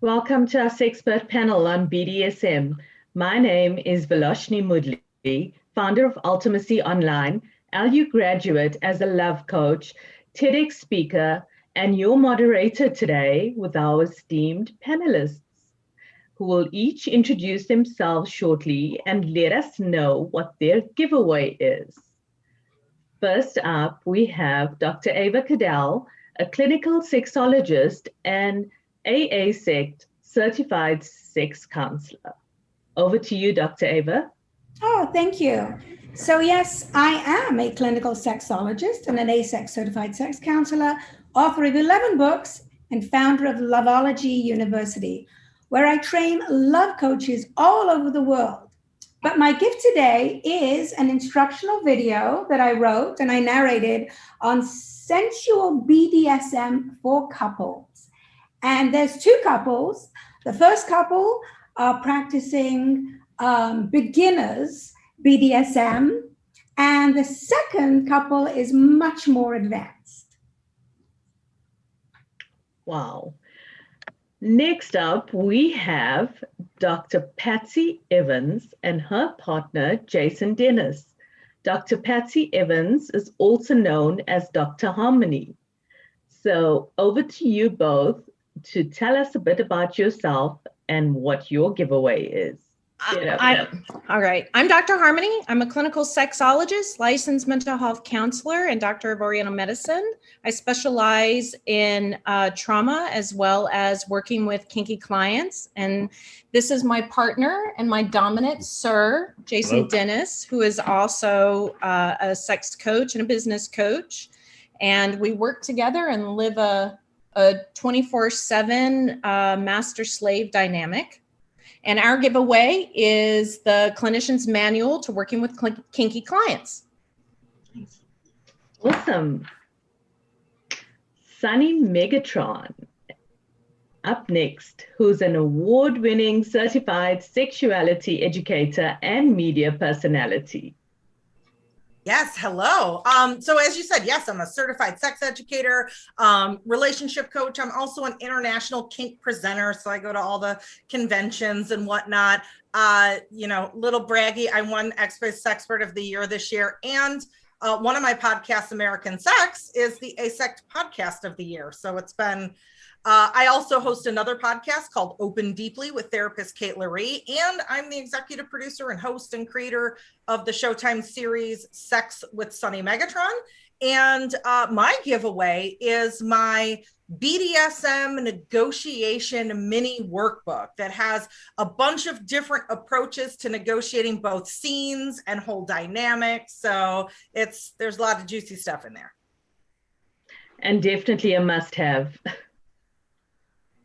Welcome to our Sexpert Panel on BDSM. My name is Viloshni Mudli, founder of Ultimacy Online, LU graduate as a love coach, TEDx speaker, and your moderator today with our esteemed panelists, who will each introduce themselves shortly and let us know what their giveaway is. First up, we have Dr. Ava Cadell, a clinical sexologist and AA-Sect certified sex counselor. Over to you, Dr. Ava. Oh, thank you. So yes, I am a clinical sexologist and an A-Sect certified sex counselor, author of 11 books, and founder of Loveology University, where I train love coaches all over the world. But my gift today is an instructional video that I wrote and I narrated on sensual BDSM for couples. And there's two couples. The first couple are practicing beginners BDSM, and the second couple is much more advanced. Wow. Next up, we have Dr. Patsy Evans and her partner, Jason Dennis. Dr. Patsy Evans is also known as Dr. Harmony. So over to you both to tell us a bit about yourself and what your giveaway is. All right. I'm Dr. Harmony. I'm a clinical sexologist, licensed mental health counselor, and doctor of Oriental medicine. I specialize in trauma as well as working with kinky clients. And this is my partner and my dominant sir, Jason Dennis, who is also a sex coach and a business coach. And we work together and live a 24/7 master-slave dynamic. And our giveaway is the clinician's manual to working with kinky clients. Awesome. Sunny Megatron, up next, who's an award-winning certified sexuality educator and media personality. Yes, hello. So as you said, yes, I'm a certified sex educator, relationship coach. I'm also an international kink presenter. So I go to all the conventions and whatnot. Little braggy, I won Sexpert of the Year this year. And one of my podcasts, American Sex, is the A-Sect Podcast of the Year. So it's been, I also host another podcast called Open Deeply with therapist Kate Laree, and I'm the executive producer and host and creator of the Showtime series Sex with Sunny Megatron. And my giveaway is my BDSM negotiation mini workbook that has a bunch of different approaches to negotiating both scenes and whole dynamics. So there's a lot of juicy stuff in there. And definitely a must-have.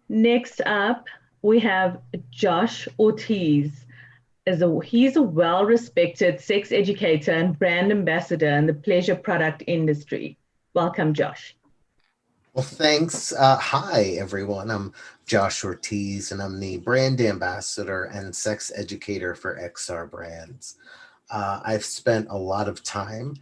Next up, we have Josh Ortiz. He's a well-respected sex educator and brand ambassador in the pleasure product industry. Welcome, Josh. Well, thanks. Hi, everyone. I'm Josh Ortiz, and I'm the brand ambassador and sex educator for XR Brands. I've spent a lot of time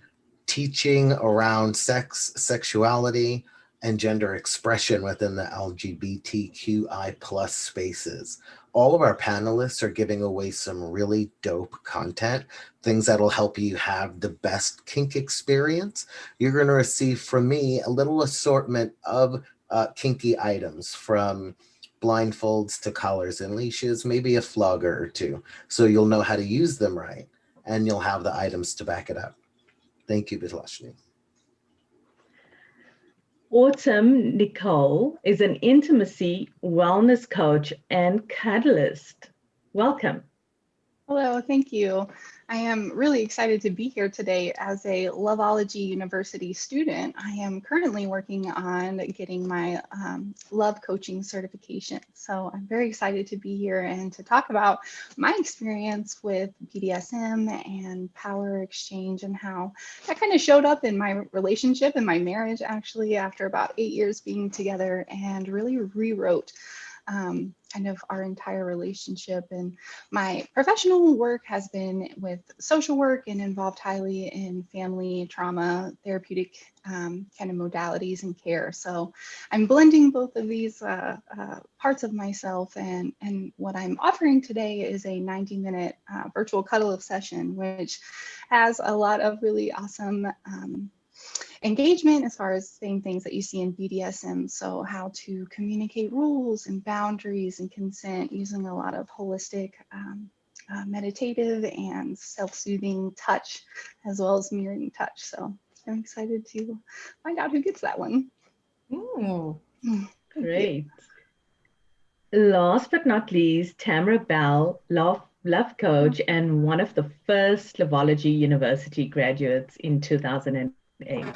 teaching around sex, sexuality, and gender expression within the LGBTQI plus spaces. All of our panelists are giving away some really dope content, things that'll help you have the best kink experience. You're going to receive from me a little assortment of kinky items, from blindfolds to collars and leashes, maybe a flogger or two, so you'll know how to use them right, and you'll have the items to back it up. Thank you, Vitlashni. Autumn Nicole is an intimacy wellness coach and catalyst. Welcome. Hello, thank you. I am really excited to be here today as a Loveology University student. I am currently working on getting my love coaching certification. So I'm very excited to be here and to talk about my experience with BDSM and power exchange and how that kind of showed up in my relationship and my marriage, actually, after about 8 years being together, and really rewrote kind of our entire relationship. And my professional work has been with social work and involved highly in family trauma, therapeutic kind of modalities and care. So I'm blending both of these parts of myself, and what I'm offering today is a 90-minute virtual cuddle session, which has a lot of really awesome engagement as far as same things that you see in BDSM. So how to communicate rules and boundaries and consent using a lot of holistic meditative and self-soothing touch, as well as mirroring touch. So I'm excited to find out who gets that one. Ooh, great. Last but not least, Tamara Bell, love coach and one of the first Loveology University graduates in 2008.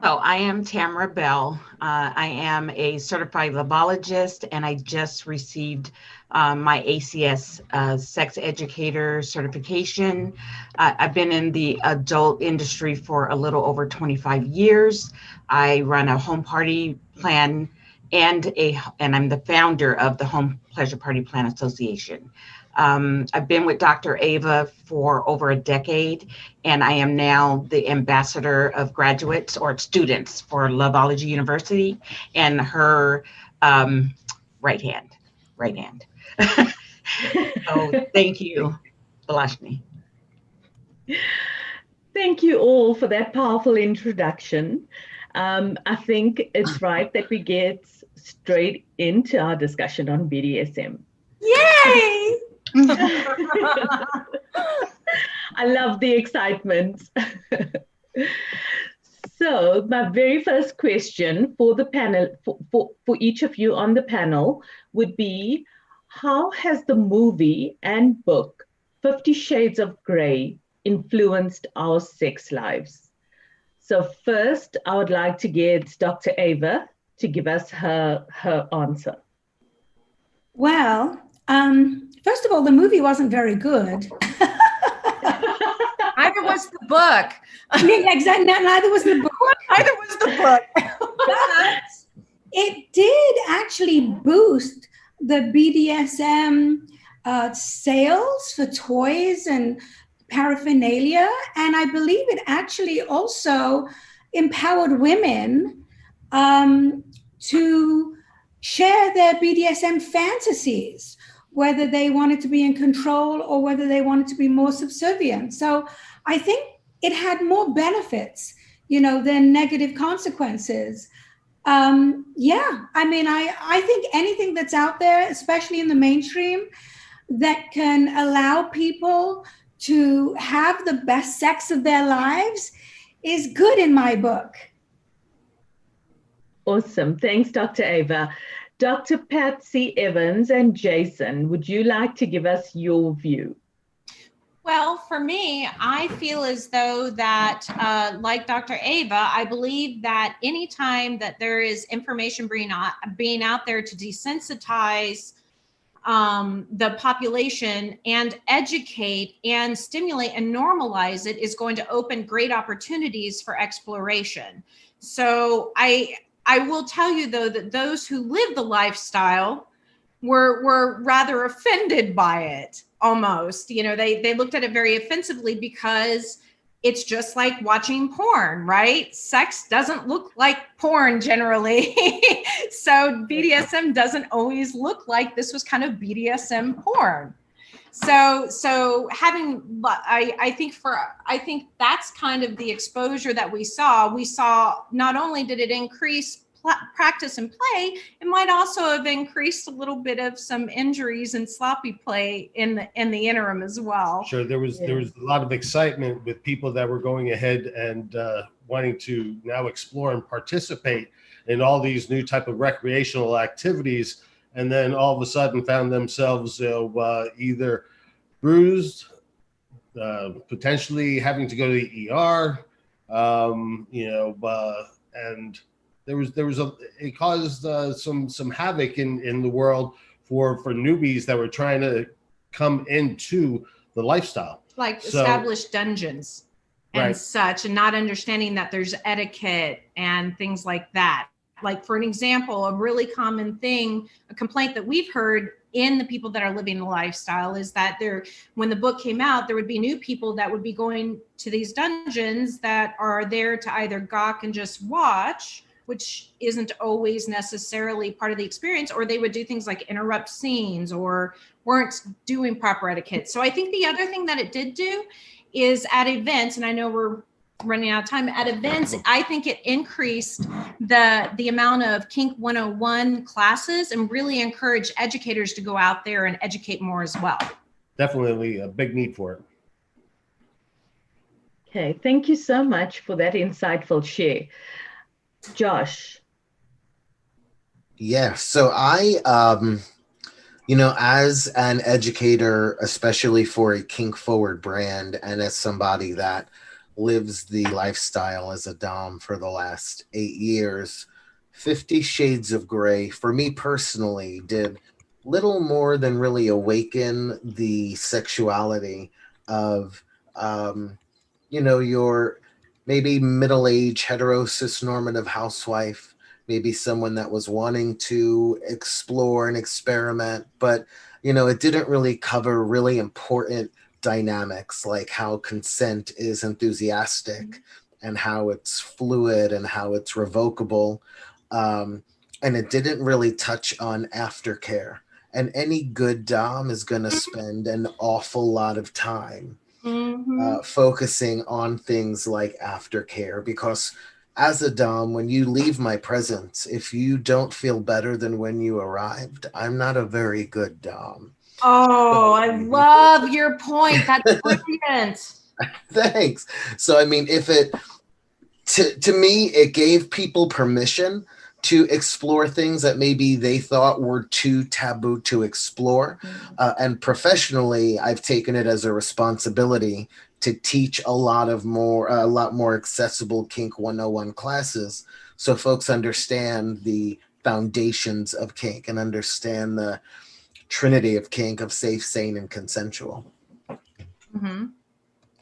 So I am Tamara Bell. I am a certified loveologist, and I just received my ACS sex educator certification. I've been in the adult industry for a little over 25 years. I run a home party plan and I'm the founder of the Home Pleasure Party Plan Association. I've been with Dr. Ava for over a decade, and I am now the ambassador of graduates or students for Loveology University and her right hand. So thank you, Vitlashni. Thank you all for that powerful introduction. I think it's right that we get straight into our discussion on BDSM. Yay! I love the excitement. So my very first question for the panel, for each of you on the panel, would be, how has the movie and book 50 Shades of Grey influenced our sex lives? So first, I would like to get Dr. Ava to give us her answer. Well, first of all, the movie wasn't very good. Neither was the book. Yeah, exactly. Neither was the book. Neither was the book. But it did actually boost the BDSM sales for toys and paraphernalia. And I believe it actually also empowered women to share their BDSM fantasies, whether they wanted to be in control or whether they wanted to be more subservient. So I think it had more benefits, than negative consequences. Yeah, I mean, I think anything that's out there, especially in the mainstream, that can allow people to have the best sex of their lives is good in my book. Awesome. Thanks, Dr. Ava. Dr. Patsy Evans and Jason, would you like to give us your view? Well, for me, I feel as though that, like Dr. Ava, I believe that anytime that there is information being out there to desensitize the population and educate and stimulate and normalize it is going to open great opportunities for exploration. So I will tell you, though, that those who live the lifestyle were rather offended by it, almost. They looked at it very offensively because it's just like watching porn, right? Sex doesn't look like porn generally. So BDSM doesn't always look like this was kind of BDSM porn. So having, I think that's kind of the exposure that we saw. We saw not only did it increase practice and play, it might also have increased a little bit of some injuries and sloppy play in the interim as well. Sure, there was a lot of excitement with people that were going ahead and wanting to now explore and participate in all these new type of recreational activities, and then all of a sudden found themselves either bruised, potentially having to go to the ER, and it caused some havoc in the world for newbies that were trying to come into the lifestyle, like established dungeons and such, and not understanding that there's etiquette and things like that. Like, for an example, a really common thing, a complaint that we've heard in the people that are living the lifestyle is that when the book came out, there would be new people that would be going to these dungeons that are there to either gawk and just watch, which isn't always necessarily part of the experience, or they would do things like interrupt scenes or weren't doing proper etiquette. So I think the other thing that it did do is at events, and I know we're running out of time, at events, I think it increased the amount of Kink 101 classes and really encouraged educators to go out there and educate more as well. Definitely a big need for it. Okay, thank you so much for that insightful share. Josh. Yeah, so I, as an educator, especially for a kink forward brand, and as somebody that lives the lifestyle as a dom for the last 8 years, 50 Shades of Grey, for me personally, did little more than really awaken the sexuality of, your maybe middle-aged hetero cis-normative housewife, maybe someone that was wanting to explore and experiment, but, it didn't really cover really important dynamics like how consent is enthusiastic and how it's fluid and how it's revocable. And it didn't really touch on aftercare. And any good dom is going to spend an awful lot of time focusing on things like aftercare, because as a dom, when you leave my presence, if you don't feel better than when you arrived, I'm not a very good dom. Oh, I love your point. That's brilliant. Thanks. So, I mean, if to me, it gave people permission to explore things that maybe they thought were too taboo to explore. And professionally, I've taken it as a responsibility to teach a lot more accessible Kink 101 classes, so folks understand the foundations of kink and understand the trinity of kink of safe, sane, and consensual.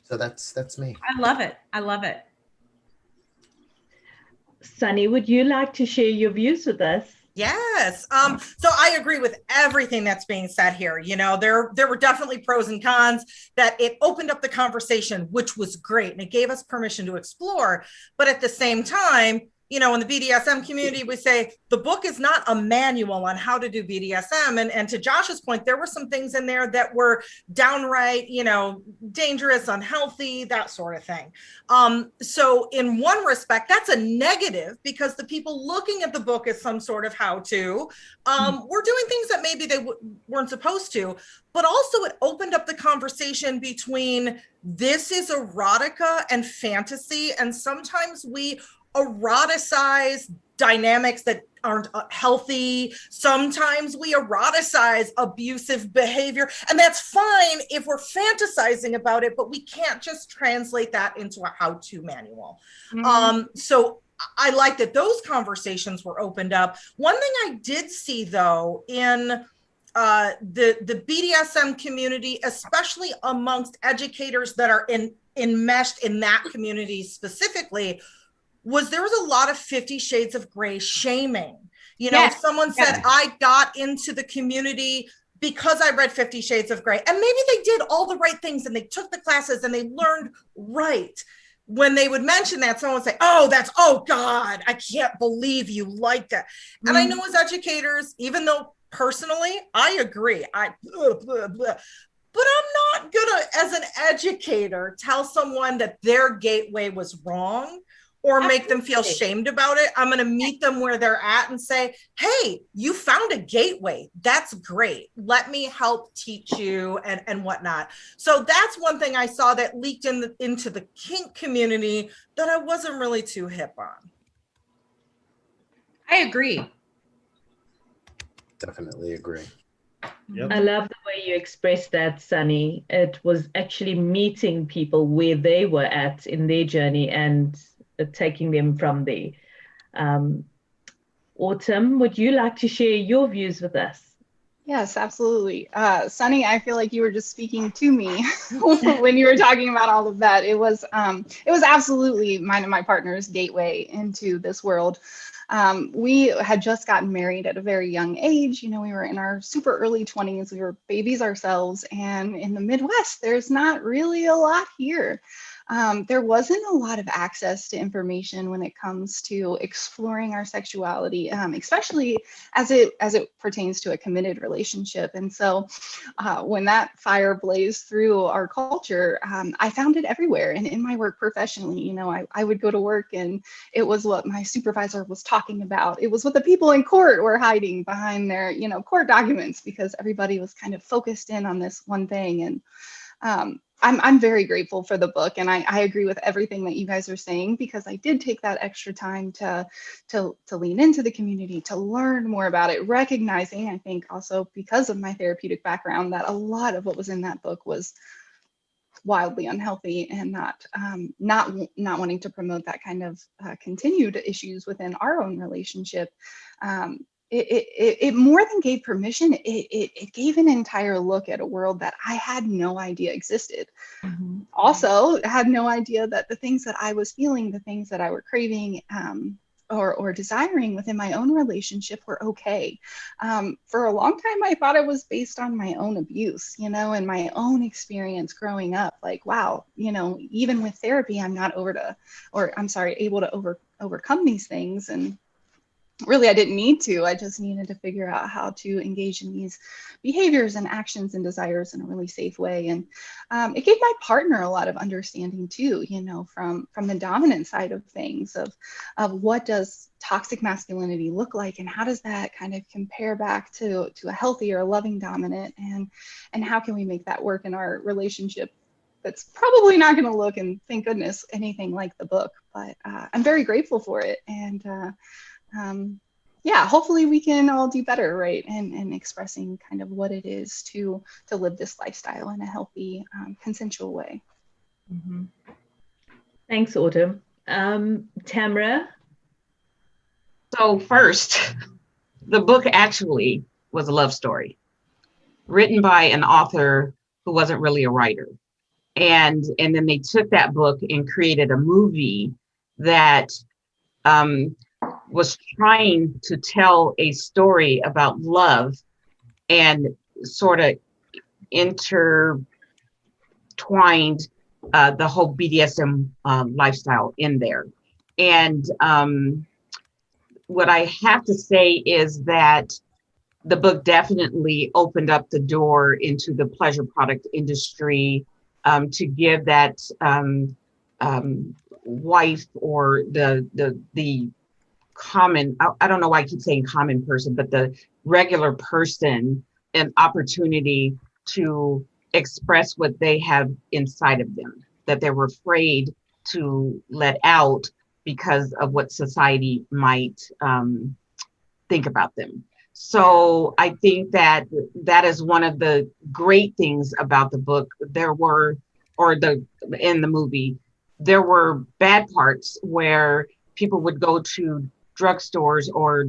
So that's me. I love it. I love it. Sunny, would you like to share your views with us? Yes. So I agree with everything that's being said here. There were definitely pros and cons, that it opened up the conversation, which was great. And it gave us permission to explore. But at the same time, in the BDSM community, we say the book is not a manual on how to do BDSM. And to Josh's point, there were some things in there that were downright, dangerous, unhealthy, that sort of thing. So in one respect, that's a negative, because the people looking at the book as some sort of how-to were doing things that maybe they weren't supposed to. But also it opened up the conversation between this is erotica and fantasy. And sometimes we eroticize dynamics that aren't healthy. Sometimes we eroticize abusive behavior, and that's fine if we're fantasizing about it, but we can't just translate that into a how-to manual. So I like that those conversations were opened up. One thing I did see, though, in the BDSM community, especially amongst educators that are enmeshed in that community specifically, was there was a lot of 50 Shades of Grey shaming. If someone said, I got into the community because I read 50 Shades of Grey, and maybe they did all the right things and they took the classes and they learned right. When they would mention that, someone would say, oh God, I can't believe you liked it. And I know as educators, even though personally, I agree, but I'm not gonna, as an educator, tell someone that their gateway was wrong or make them feel shamed about it. I'm gonna meet them where they're at and say, hey, you found a gateway. That's great. Let me help teach you and whatnot. So that's one thing I saw that leaked into the kink community that I wasn't really too hip on. I agree. Definitely agree. Yep. I love the way you expressed that, Sunny. It was actually meeting people where they were at in their journey and taking them from there. Autumn, would you like to share your views with us? Yes, absolutely. Sunny, I feel like you were just speaking to me when you were talking about all of that. It was absolutely mine and my partner's gateway into this world. We had just gotten married at a very young age. You know, we were in our super early 20s. We were babies ourselves. And in the Midwest, there's not really a lot here. There wasn't a lot of access to information when it comes to exploring our sexuality, especially as it pertains to a committed relationship. And so when that fire blazed through our culture, I found it everywhere. And in my work professionally, you know, I would go to work and it was what my supervisor was talking about. It was what the people in court were hiding behind their, you know, court documents, because everybody was kind of focused in on this one thing. And I'm very grateful for the book, and I agree with everything that you guys are saying, because I did take that extra time to lean into the community, to learn more about it, recognizing, I think also because of my therapeutic background, that a lot of what was in that book was wildly unhealthy and not wanting to promote that kind of continued issues within our own relationship. It more than gave permission, it gave an entire look at a world that I had no idea existed. Mm-hmm. Also had no idea that the things that I was feeling, the things that I were craving or desiring within my own relationship were okay. For a long time, I thought it was based on my own abuse, you know, and my own experience growing up. Like, wow, you know, even with therapy, I'm not able to overcome these things. And really, I didn't need to. I just needed to figure out how to engage in these behaviors and actions and desires in a really safe way. And it gave my partner a lot of understanding too, you know, from the dominant side of things, of what does toxic masculinity look like, and how does that kind of compare back to a healthy or loving dominant, and how can we make that work in our relationship that's probably not going to look, and thank goodness, anything like the book. But I'm very grateful for it. And yeah, hopefully we can all do better, right? And expressing kind of what it is to live this lifestyle in a healthy, consensual way. Mm-hmm. Thanks, Autumn. Tamara? So first, the book actually was a love story written by an author who wasn't really a writer. And then they took that book and created a movie that was trying to tell a story about love and sort of intertwined the whole BDSM lifestyle in there. And what I have to say is that the book definitely opened up the door into the pleasure product industry, to give that wife or the common, I don't know why I keep saying common person, but the regular person, an opportunity to express what they have inside of them, that they were afraid to let out because of what society might think about them. So I think that is one of the great things about the book. In the movie, there were bad parts where people would go to drugstores or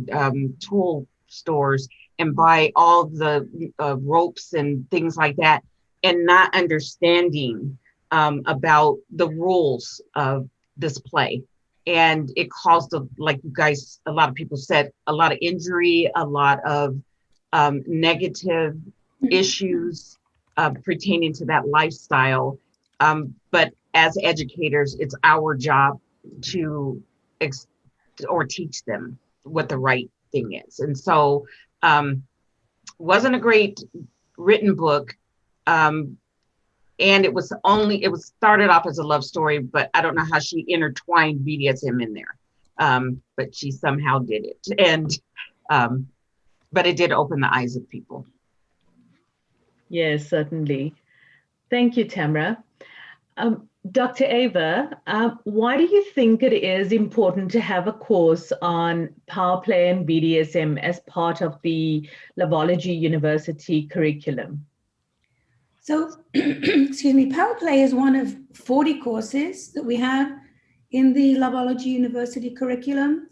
tool stores and buy all the ropes and things like that, and not understanding about the rules of this play. And it caused, like you guys, a lot of people said, a lot of injury, a lot of negative issues pertaining to that lifestyle. But as educators, it's our job to teach them what the right thing is. And so wasn't a great written book. And it was started off as a love story, but I don't know how she intertwined BDSM in there. But she somehow did it. And but it did open the eyes of people. Yes, certainly. Thank you, Tamara. Dr. Ava, why do you think it is important to have a course on power play and BDSM as part of the Loveology University curriculum? So, excuse me, power play is one of 40 courses that we have in the Loveology University curriculum.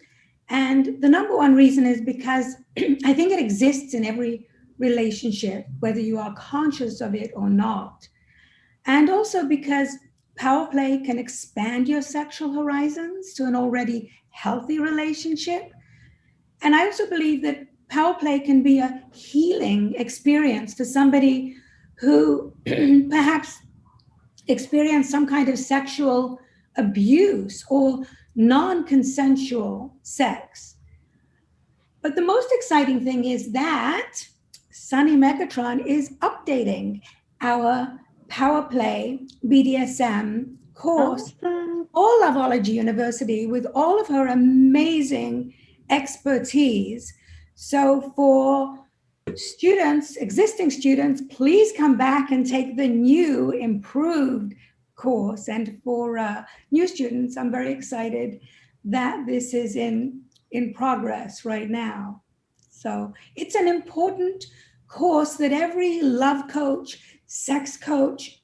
And the number one reason is because I think it exists in every relationship, whether you are conscious of it or not. And also because power play can expand your sexual horizons to an already healthy relationship. And I also believe that power play can be a healing experience for somebody who perhaps experienced some kind of sexual abuse or non-consensual sex. But the most exciting thing is that Sunny Megatron is updating our Power Play BDSM course for Loveology University with all of her amazing expertise. So for students, existing students, please come back and take the new improved course. And for new students, I'm very excited that this is in progress right now. So it's an important course that every love coach, sex coach,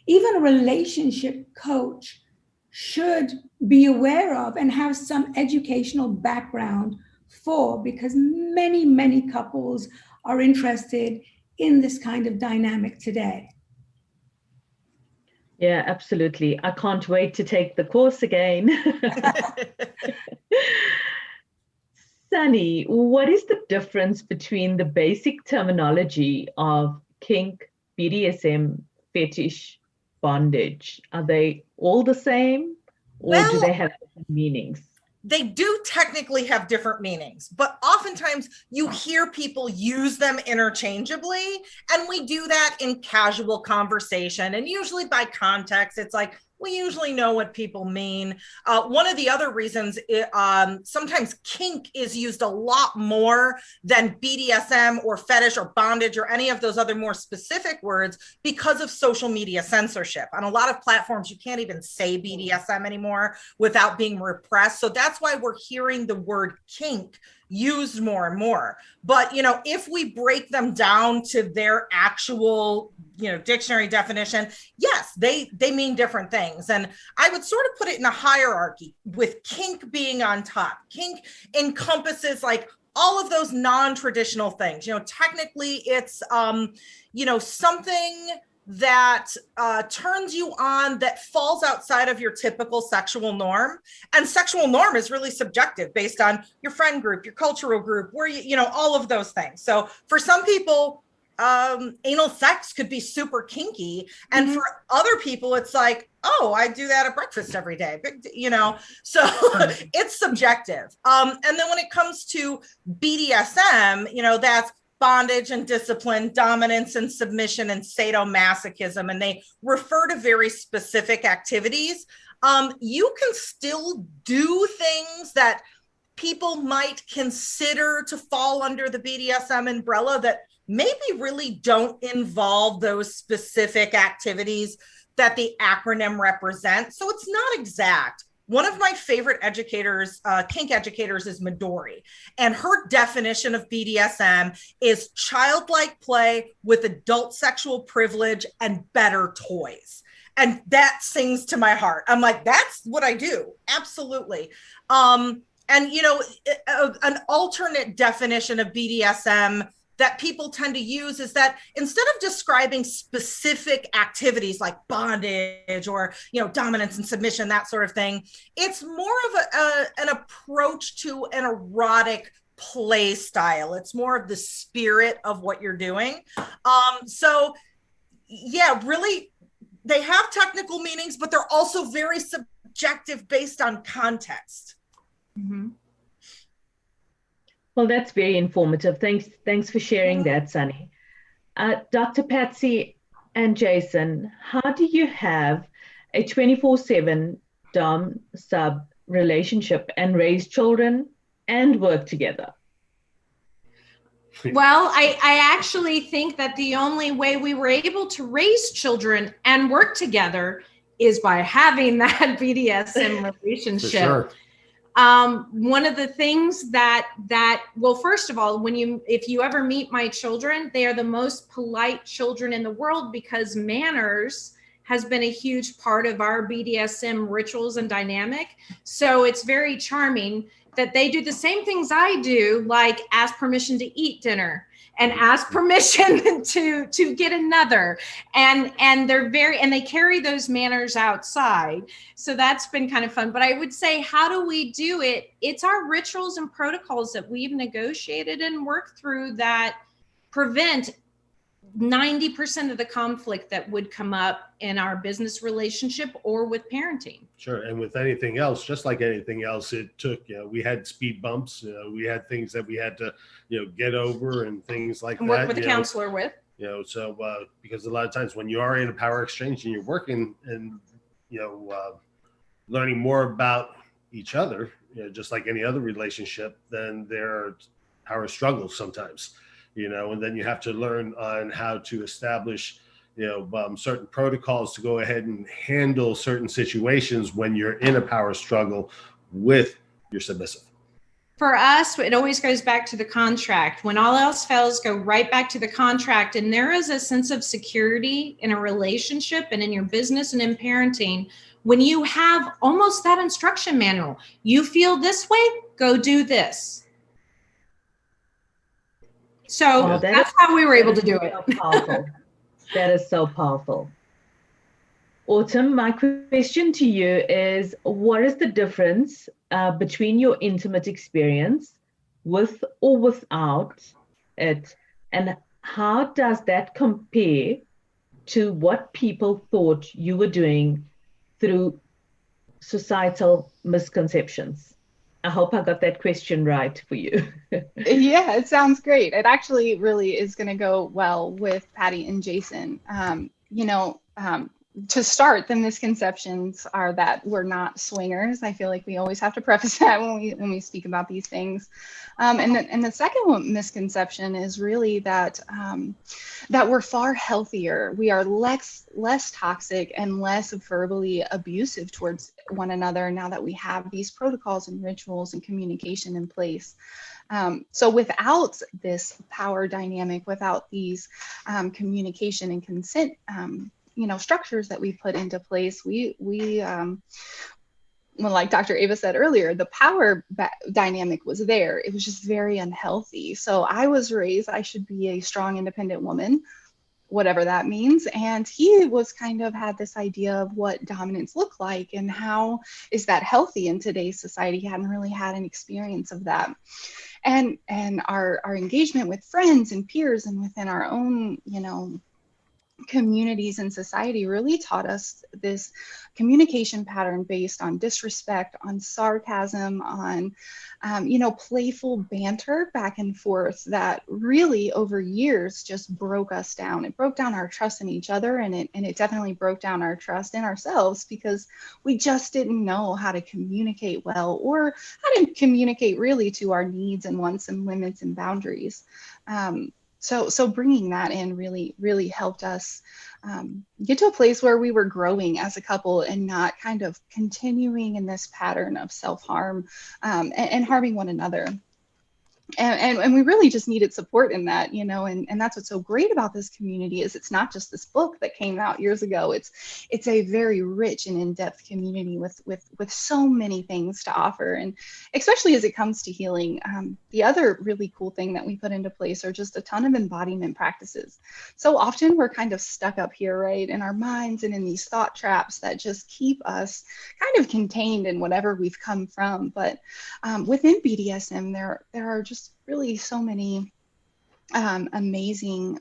even a relationship coach should be aware of and have some educational background for, because many, many couples are interested in this kind of dynamic today. Yeah, absolutely. I can't wait to take the course again. Sunny, what is the difference between the basic terminology of kink, BDSM, fetish, bondage? Are they all the same, or do they have different meanings? They do technically have different meanings, but oftentimes you hear people use them interchangeably, and we do that in casual conversation. And usually by context, it's like, we usually know what people mean. One of the other reasons, sometimes kink is used a lot more than BDSM or fetish or bondage or any of those other more specific words because of social media censorship. On a lot of platforms, you can't even say BDSM anymore without being repressed. So that's why we're hearing the word kink used more and more. But, if we break them down to their actual, dictionary definition, yes, they mean different things. And I would sort of put it in a hierarchy, with kink being on top. Kink encompasses like all of those non-traditional things. Technically it's, something that turns you on, that falls outside of your typical sexual norm. And sexual norm is really subjective based on your friend group, your cultural group, where all of those things. So for some people, anal sex could be super kinky, and for other people it's like, oh, I do that at breakfast every day, so it's subjective. And then when it comes to BDSM, that's bondage and discipline, dominance and submission, and sadomasochism, and they refer to very specific activities. You can still do things that people might consider to fall under the BDSM umbrella that maybe really don't involve those specific activities that the acronym represents. So it's not exact. One of my favorite educators, kink educators, is Midori. And her definition of BDSM is childlike play with adult sexual privilege and better toys. And that sings to my heart. I'm like, that's what I do. Absolutely. And, an alternate definition of BDSM that people tend to use is that instead of describing specific activities like bondage or, dominance and submission, that sort of thing, it's more of an approach to an erotic play style. It's more of the spirit of what you're doing. So yeah, really, they have technical meanings, but they're also very subjective based on context. Mm-hmm. Well, that's very informative. Thanks for sharing that, Sunny. Dr. Patsy and Jason, how do you have a 24/7 dom-sub relationship and raise children and work together? Well, I actually think that the only way we were able to raise children and work together is by having that BDSM relationship. For sure. One of the things that well, first of all, if you ever meet my children, they are the most polite children in the world, because manners has been a huge part of our BDSM rituals and dynamic. So it's very charming that they do the same things I do, like ask permission to eat dinner and ask permission to get another. And they carry those manners outside. So that's been kind of fun. But I would say, how do we do it? It's our rituals and protocols that we've negotiated and worked through that prevent 90% of the conflict that would come up in our business relationship or with parenting. Sure. And with anything else, just like anything else, it took, we had speed bumps, we had things that we had to, get over and things like and that. Work with a counselor with. So because a lot of times when you are in a power exchange and you're working and, learning more about each other, just like any other relationship, then there are power struggles sometimes. And then you have to learn on how to establish, certain protocols to go ahead and handle certain situations when you're in a power struggle with your submissive. For us, it always goes back to the contract. When all else fails, go right back to the contract. And there is a sense of security in a relationship and in your business and in parenting when you have almost that instruction manual. You feel this way, go do this. So that's how we were able to do it. So powerful. That is so powerful. Autumn, my question to you is, what is the difference between your intimate experience with or without it, and how does that compare to what people thought you were doing through societal misconceptions? I hope I got that question right for you. Yeah, it sounds great. It actually really is going to go well with Patty and Jason. To start, the misconceptions are that we're not swingers. I feel like we always have to preface that when we speak about these things. And the second misconception is really that that we're far healthier. We are less toxic and less verbally abusive towards one another now that we have these protocols and rituals and communication in place. So without this power dynamic, without these communication and consent structures that we put into place, we well, like Dr. Ava said earlier, the power dynamic was there. It was just very unhealthy. So I was raised, I should be a strong, independent woman, whatever that means. And he was kind of had this idea of what dominance looked like and how is that healthy in today's society. He hadn't really had an experience of that. And our engagement with friends and peers and within our own, communities and society really taught us this communication pattern based on disrespect, on sarcasm, on playful banter back and forth that really over years just broke us down. It broke down our trust in each other, and it definitely broke down our trust in ourselves because we just didn't know how to communicate well or how to communicate really to our needs and wants and limits and boundaries. So bringing that in really helped us get to a place where we were growing as a couple and not kind of continuing in this pattern of self-harm and harming one another. And we really just needed support in that, and that's what's so great about this community is it's not just this book that came out years ago. It's a very rich and in-depth community with so many things to offer, and especially as it comes to healing. The other really cool thing that we put into place are just a ton of embodiment practices. So often we're kind of stuck up here, right, in our minds and in these thought traps that just keep us kind of contained in whatever we've come from. But within BDSM, there are just just really so many amazing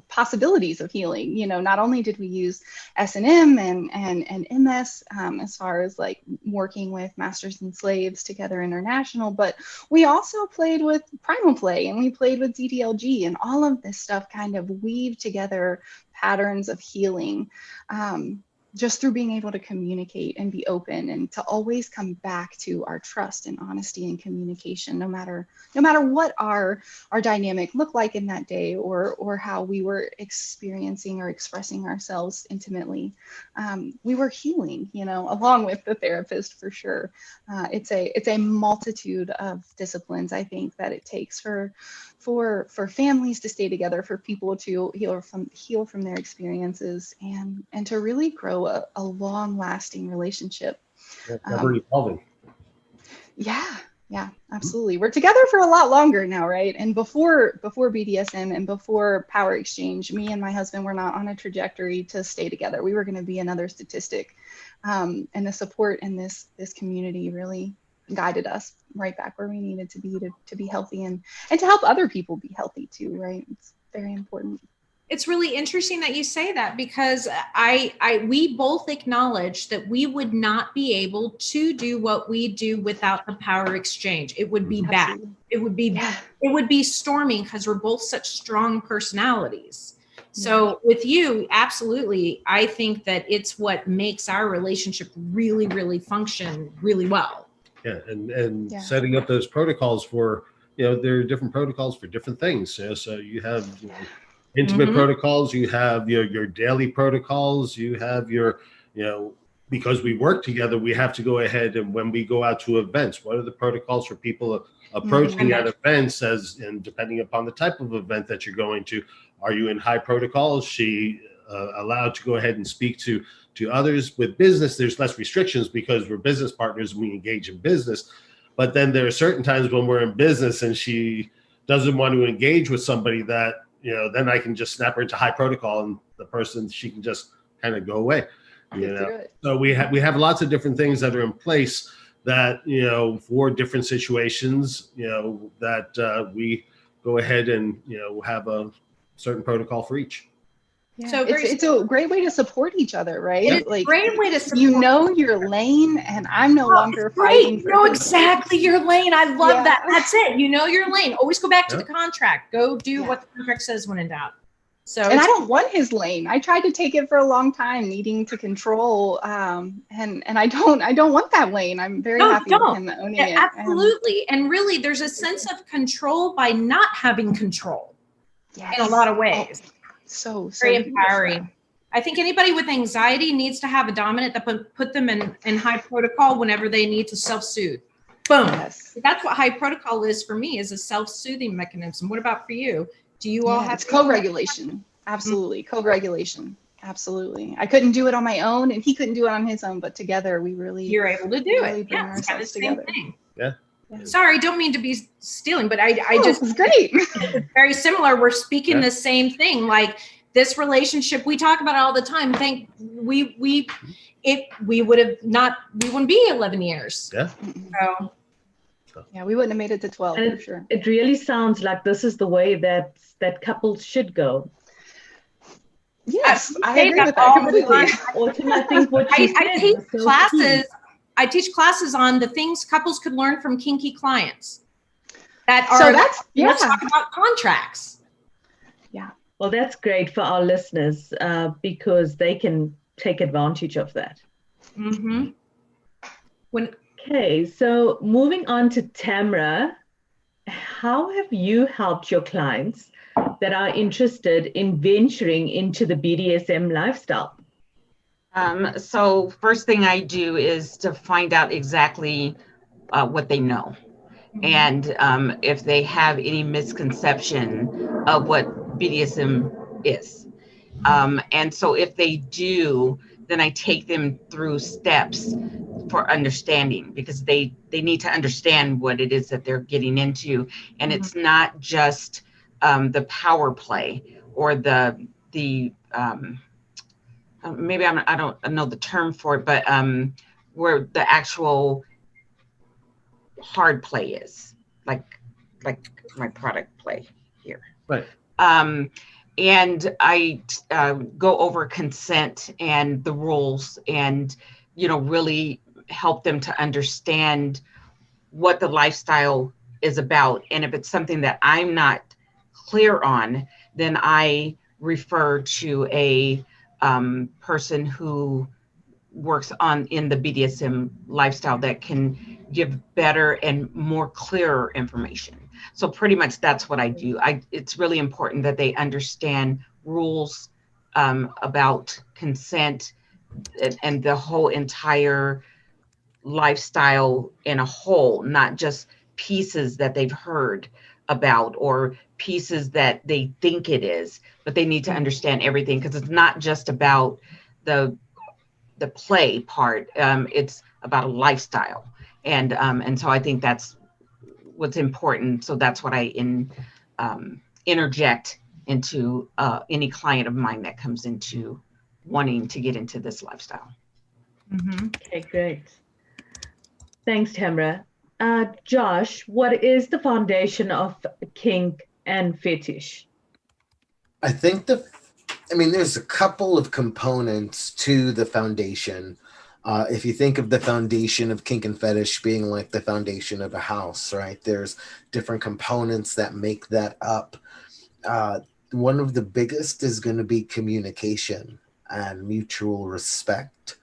possibilities of healing. You know, not only did we use S&M and MS as far as like working with masters and slaves together international, but we also played with primal play and we played with DDLG, and all of this stuff kind of weaved together patterns of healing just through being able to communicate and be open and to always come back to our trust and honesty and communication, no matter what our dynamic looked like in that day or how we were experiencing or expressing ourselves intimately. We were healing, you know, along with the therapist for sure. It's a multitude of disciplines, I think, that it takes for families to stay together, for people to heal from their experiences, and to really grow a long-lasting relationship. Never evolving. Yeah, absolutely. We're together for a lot longer now, right? And before BDSM and before power exchange, me and my husband were not on a trajectory to stay together. We were going to be another statistic. And the support in this community really guided us right back where we needed to be healthy and to help other people be healthy too, right? It's very important. It's really interesting that you say that, because we both acknowledge that we would not be able to do what we do without the power exchange. It would be bad. It would be storming, because we're both such strong personalities. So with you, absolutely, I think that it's what makes our relationship really, really function really well. Yeah, and setting up those protocols for, you know, there are different protocols for different things. So you have, you know, intimate protocols, you have your daily protocols, you have your, you know, because we work together, we have to go ahead, and when we go out to events, what are the protocols for people approaching at events, and depending upon the type of event that you're going to, are you in high protocol? Is she allowed to go ahead and speak to others? With business, there's less restrictions because we're business partners and we engage in business. But then there are certain times when we're in business and she doesn't want to engage with somebody that, you know, then I can just snap her into high protocol, and the person, she can just kind of go away. You know, so we have lots of different things that are in place that, you know, for different situations, you know, that we go ahead and, you know, have a certain protocol for each. Yeah, so it's a great way to support each other, right? It's like, a great way to support. You know your lane, and I'm no longer fighting. You know exactly your lane. I love that. That's it. You know your lane. Always go back to the contract. Go do what the contract says when in doubt. So, and I don't want his lane. I tried to take it for a long time, needing to control, and I don't want that lane. I'm very happy with him owning it. Absolutely, and really, there's a sense of control by not having control. Yes. In a lot of ways. So very empowering. I think anybody with anxiety needs to have a dominant that put them in high protocol whenever they need to self-soothe. Boom. Yes. That's what high protocol is for me, is a self-soothing mechanism. What about for you? Do you all have co-regulation? Absolutely. Co-regulation. Absolutely. I couldn't do it on my own, and he couldn't do it on his own, but together we really, you're able to do really it. bring ourselves together. Yeah. Sorry, don't mean to be stealing, but I just, it's great. It's very similar. We're speaking the same thing. Like this relationship, we talk about it all the time. We wouldn't be 11 years. Yeah. So. Yeah, we wouldn't have made it to 12 for sure. It really sounds like this is the way that couples should go. Yes, I agree with that completely. I think what you said I teach classes on the things couples could learn from kinky clients. Let's talk about contracts. Yeah. Well, that's great for our listeners because they can take advantage of that. Mm-hmm. Okay, so moving on to Tamra, how have you helped your clients that are interested in venturing into the BDSM lifestyle? So first thing I do is to find out exactly what they know. And if they have any misconception of what BDSM is. And so if they do, then I take them through steps for understanding, because they need to understand what it is that they're getting into. And it's not just the power play or the maybe I don't know the term for it, but where the actual hard play is, like like my product play here. Right. And I go over consent and the rules, and really help them to understand what the lifestyle is about. And if it's something that I'm not clear on, then I refer to a person who works in the BDSM lifestyle that can give better and more clearer information. So pretty much that's what I do. It's really important that they understand rules about consent and the whole entire lifestyle in a whole, not just pieces that they've heard about or pieces that they think it is, but they need to understand everything, because it's not just about the play part. It's about a lifestyle, and so I think that's what's important. So that's what I interject into any client of mine that comes into wanting to get into this lifestyle. Okay, great. Thanks, Tamra. Josh, what is the foundation of kink and fetish? I think there's a couple of components to the foundation. If you think of the foundation of kink and fetish being like the foundation of a house, right? There's different components that make that up. One of the biggest is going to be communication and mutual respect.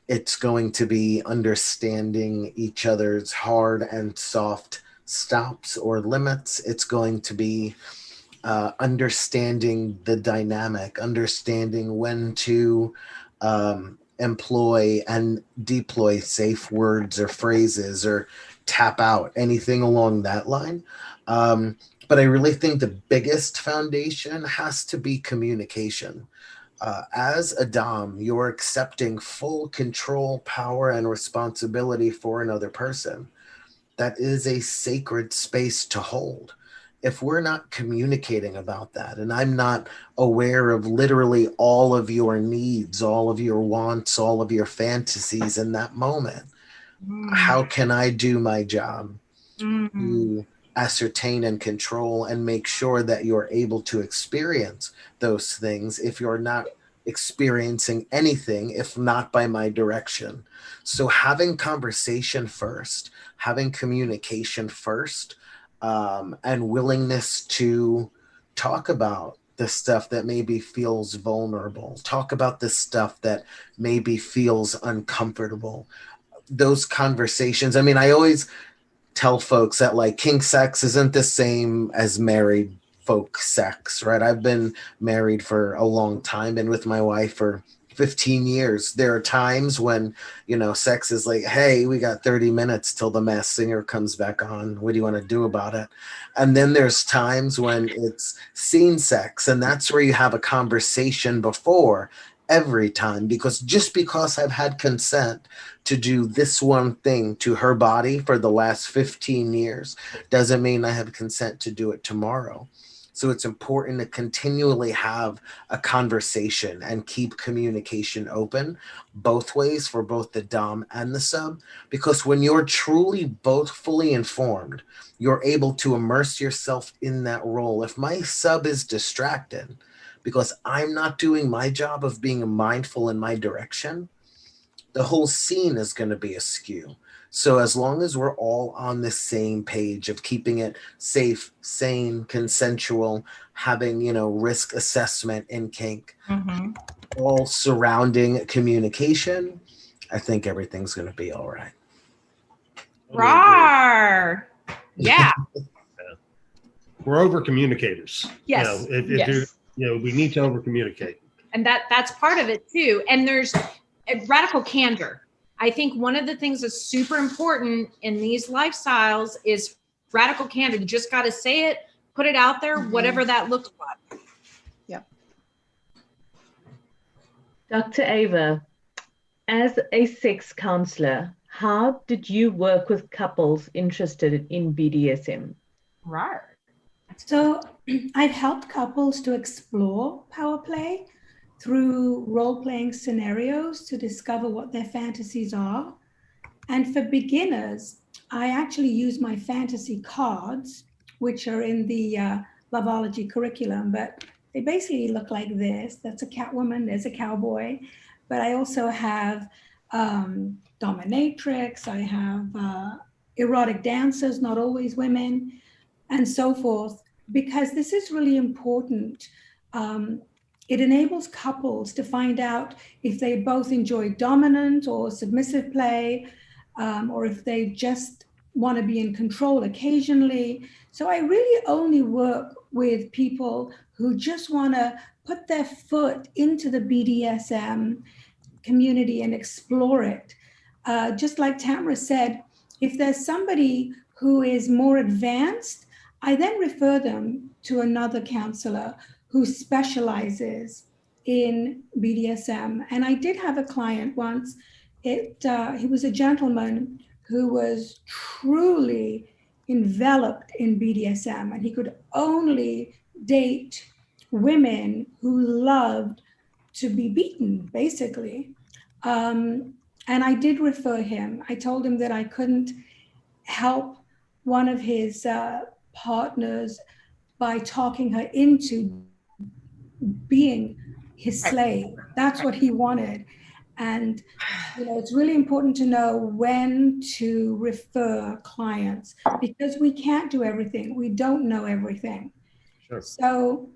It's going to be understanding each other's hard and soft stops or limits. It's going to be understanding the dynamic, understanding when to employ and deploy safe words or phrases or tap out, anything along that line. But I really think the biggest foundation has to be communication. As a Dom, you're accepting full control, power, and responsibility for another person. That is a sacred space to hold. If we're not communicating about that, and I'm not aware of literally all of your needs, all of your wants, all of your fantasies in that moment, how can I do my job to ascertain and control and make sure that you're able to experience those things if you're not experiencing anything, if not by my direction? So having conversation first, having communication first, and willingness to talk about the stuff that maybe feels vulnerable, talk about the stuff that maybe feels uncomfortable. Those conversations, I always tell folks that like kink sex isn't the same as married folk sex, right? I've been married for a long time, been with my wife for 15 years. There are times when, sex is like, hey, we got 30 minutes till the Masked Singer comes back on. What do you want to do about it? And then there's times when it's scene sex, and that's where you have a conversation before every time, because just because I've had consent to do this one thing to her body for the last 15 years doesn't mean I have consent to do it tomorrow. So it's important to continually have a conversation and keep communication open both ways for both the Dom and the sub, because when you're truly both fully informed, you're able to immerse yourself in that role. If my sub is distracted because I'm not doing my job of being mindful in my direction, the whole scene is going to be askew. So as long as we're all on the same page of keeping it safe, sane, consensual, having, risk assessment in kink, all surrounding communication, I think everything's going to be all right. Rawr. Yeah. We're over communicators. Yes. If we need to over communicate. And that's part of it too. And there's a radical candor. I think one of the things that's super important in these lifestyles is radical candor. You just got to say it, put it out there, whatever that looks like. Yep. Dr. Ava, as a sex counselor, how did you work with couples interested in BDSM? Right. So I've helped couples to explore power play through role-playing scenarios to discover what their fantasies are. And for beginners, I actually use my fantasy cards, which are in the Loveology curriculum, but they basically look like this. That's a Catwoman, there's a cowboy. But I also have dominatrix, I have erotic dancers, not always women, and so forth, because this is really important. It enables couples to find out if they both enjoy dominant or submissive play, or if they just want to be in control occasionally. So I really only work with people who just want to put their foot into the BDSM community and explore it. Just like Tamara said, if there's somebody who is more advanced, I then refer them to another counselor who specializes in BDSM. And I did have a client once. He was a gentleman who was truly enveloped in BDSM, and he could only date women who loved to be beaten, basically. And I did refer him. I told him that I couldn't help one of his partners by talking her into being his slave. That's what he wanted. And it's really important to know when to refer clients, because we can't do everything. We don't know everything. Sure. So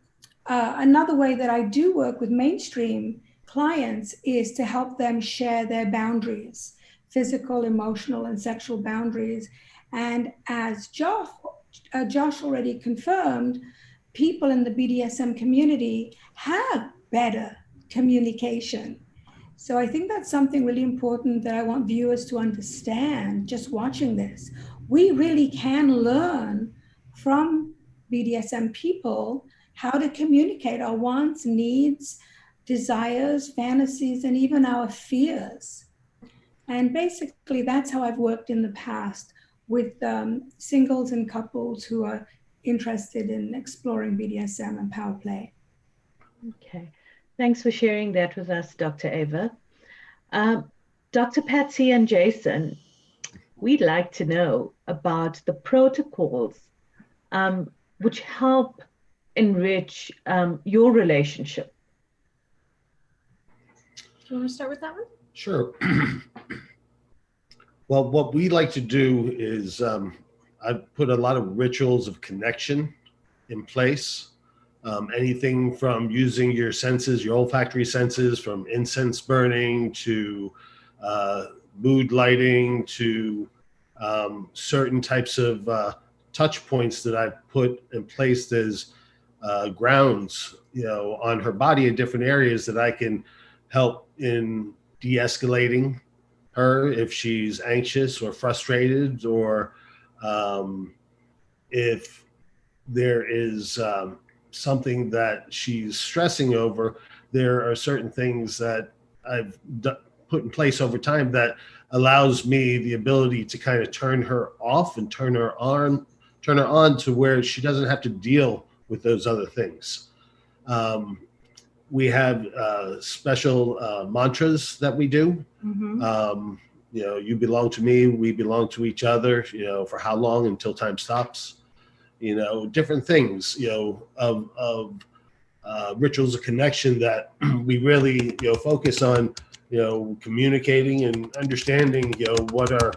another way that I do work with mainstream clients is to help them share their boundaries, physical, emotional, and sexual boundaries. And as Josh already confirmed, people in the BDSM community have better communication. So I think that's something really important that I want viewers to understand just watching this. We really can learn from BDSM people how to communicate our wants, needs, desires, fantasies, and even our fears. And basically that's how I've worked in the past with singles and couples who are interested in exploring BDSM and power play. Okay. Thanks for sharing that with us, Dr. Ava. Dr. Patsy and Jason, we'd like to know about the protocols which help enrich your relationship. Do you want to start with that one? Sure. Well, what we like to do is I put a lot of rituals of connection in place. Anything from using your senses, your olfactory senses, from incense burning to mood lighting to certain types of touch points that I've put in place as grounds, on her body in different areas that I can help in de-escalating her if she's anxious or frustrated, or if there is something that she's stressing over. There are certain things that I've put in place over time that allows me the ability to kind of turn her off and turn her on to where she doesn't have to deal with those other things. We have special mantras that we do. Mm-hmm. You belong to me, we belong to each other, for how long until time stops. Different things, of rituals of connection that we really, focus on, communicating and understanding, what our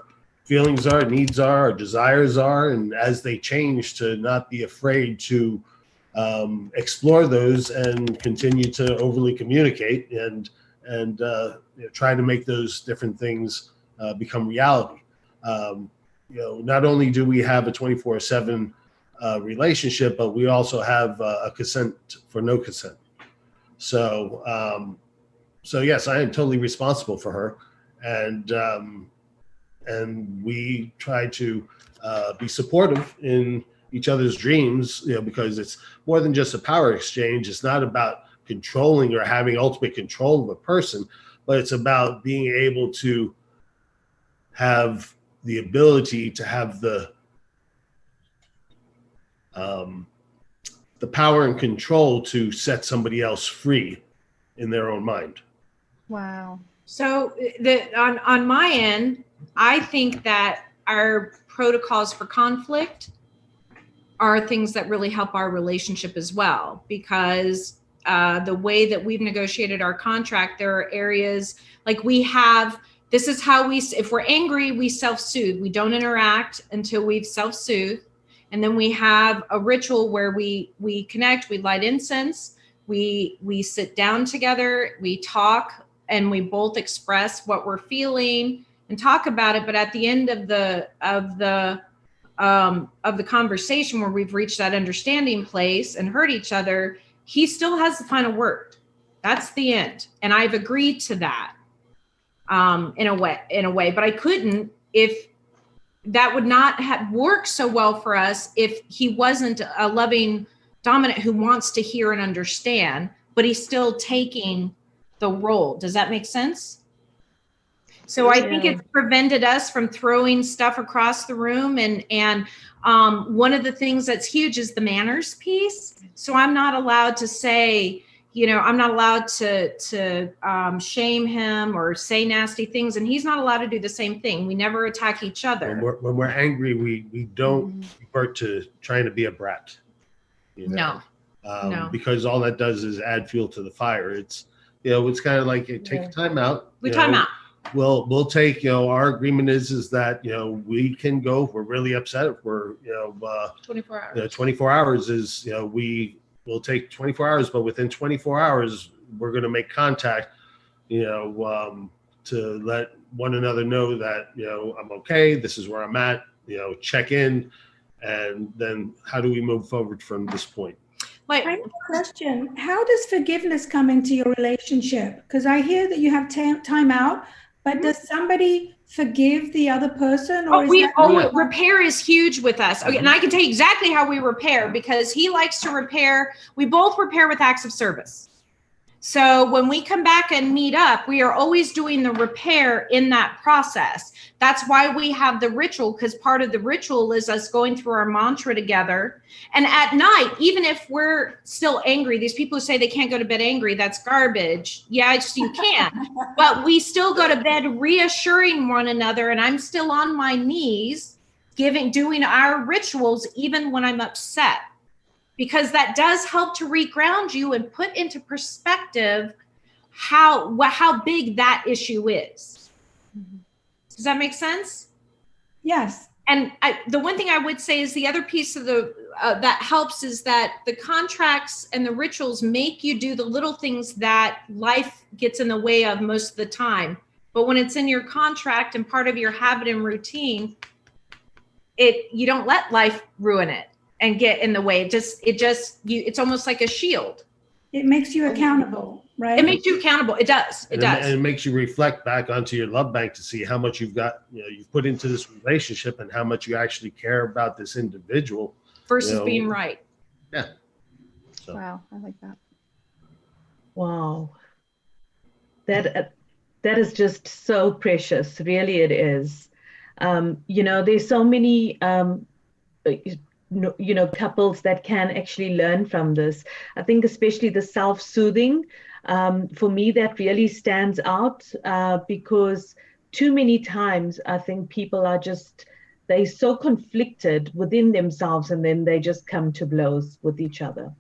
feelings are, needs are, our desires are, and as they change, to not be afraid to explore those and continue to overly communicate and try to make those different things become reality. Not only do we have a 24/7 relationship, but we also have a consent for no consent. So yes, I am totally responsible for her, and we try to be supportive in each other's dreams, because it's more than just a power exchange. It's not about controlling or having ultimate control of a person, but it's about being able to have the ability to have the power and control to set somebody else free in their own mind. Wow. So on my end, I think that our protocols for conflict are things that really help our relationship as well, because the way that we've negotiated our contract, there are areas like this is how if we're angry, we self-soothe. We don't interact until we've self-soothed. And then we have a ritual where we connect, we light incense, we sit down together, we talk, and we both express what we're feeling and talk about it. But at the end of the conversation, where we've reached that understanding place and heard each other, he still has the final word. That's the end. And I've agreed to that in a way, but I couldn't if that would not have worked so well for us if he wasn't a loving dominant who wants to hear and understand, but he's still taking the role. Does that make sense? So I think it's prevented us from throwing stuff across the room. And one of the things that's huge is the manners piece. So I'm not allowed to say, I'm not allowed to shame him or say nasty things. And he's not allowed to do the same thing. We never attack each other. When we're angry, we don't revert to trying to be a brat. No. Because all that does is add fuel to the fire. It's, it's kind of like take time out. We time out. We'll take, our agreement is that, we can go, if we're really upset, if we're, 24 hours. 24 hours is, we'll take 24 hours, but within 24 hours, we're going to make contact, to let one another know that, I'm okay. This is where I'm at, check in. And then how do we move forward from this point? I have a question. How does forgiveness come into your relationship? Because I hear that you have time out, but does somebody forgive the other person? Or repair is huge with us. Okay, and I can tell you exactly how we repair, because he likes to repair. We both repair with acts of service. So when we come back and meet up, we are always doing the repair in that process. That's why we have the ritual, because part of the ritual is us going through our mantra together. And at night, even if we're still angry, these people who say they can't go to bed angry, that's garbage. Yeah, you can. But we still go to bed reassuring one another. And I'm still on my knees doing our rituals, even when I'm upset. Because that does help to reground you and put into perspective how big that issue is. Does that make sense? Yes. And the one thing I would say is the other piece of that helps is that the contracts and the rituals make you do the little things that life gets in the way of most of the time. But when it's in your contract and part of your habit and routine, you don't let life ruin it and get in the way. It's almost like a shield. It makes you accountable, right? It makes you accountable. It does. It does. And it makes you reflect back onto your love bank to see how much you've got, you've put into this relationship and how much you actually care about this individual. Versus being right. Yeah. So. Wow. I like that. Wow. That is just so precious. Really, it is. There's so many, couples that can actually learn from this. I think especially the self-soothing, for me, that really stands out because too many times I think people are they're so conflicted within themselves, and then they just come to blows with each other.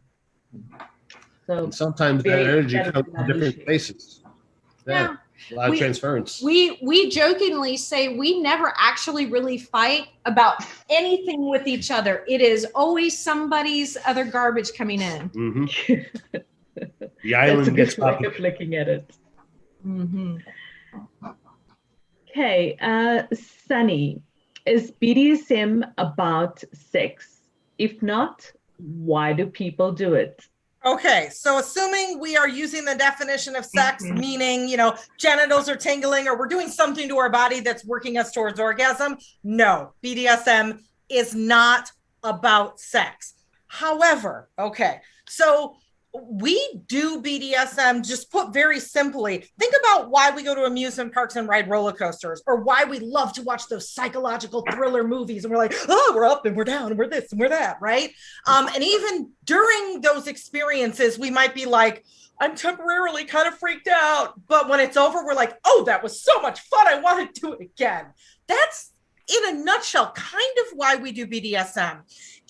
So and sometimes that energy comes from different places. Yeah. A lot of transference. We jokingly say we never actually really fight about anything with each other. It is always somebody's other garbage coming in. Mm-hmm. The island gets way of looking at it. Mm-hmm. Okay, Sunny, is BDSM about sex? If not, why do people do it? Okay, so assuming we are using the definition of sex, meaning, genitals are tingling or we're doing something to our body that's working us towards orgasm, no, BDSM is not about sex. However, okay, so we do BDSM, just put very simply. Think about why we go to amusement parks and ride roller coasters, or why we love to watch those psychological thriller movies. And we're like, oh, we're up and we're down and we're this and we're that, right? And even during those experiences, we might be like, I'm temporarily kind of freaked out. But when it's over, we're like, oh, that was so much fun. I want to do it again. That's, in a nutshell, kind of why we do BDSM.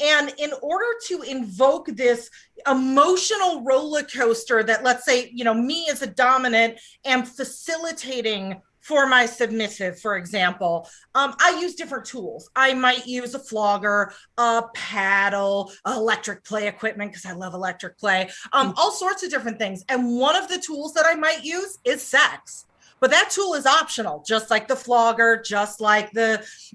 And in order to invoke this emotional roller coaster that, let's say, me as a dominant am facilitating for my submissive, for example, I use different tools. I might use a flogger, a paddle, electric play equipment, because I love electric play, all sorts of different things. And one of the tools that I might use is sex. But that tool is optional, just like the flogger,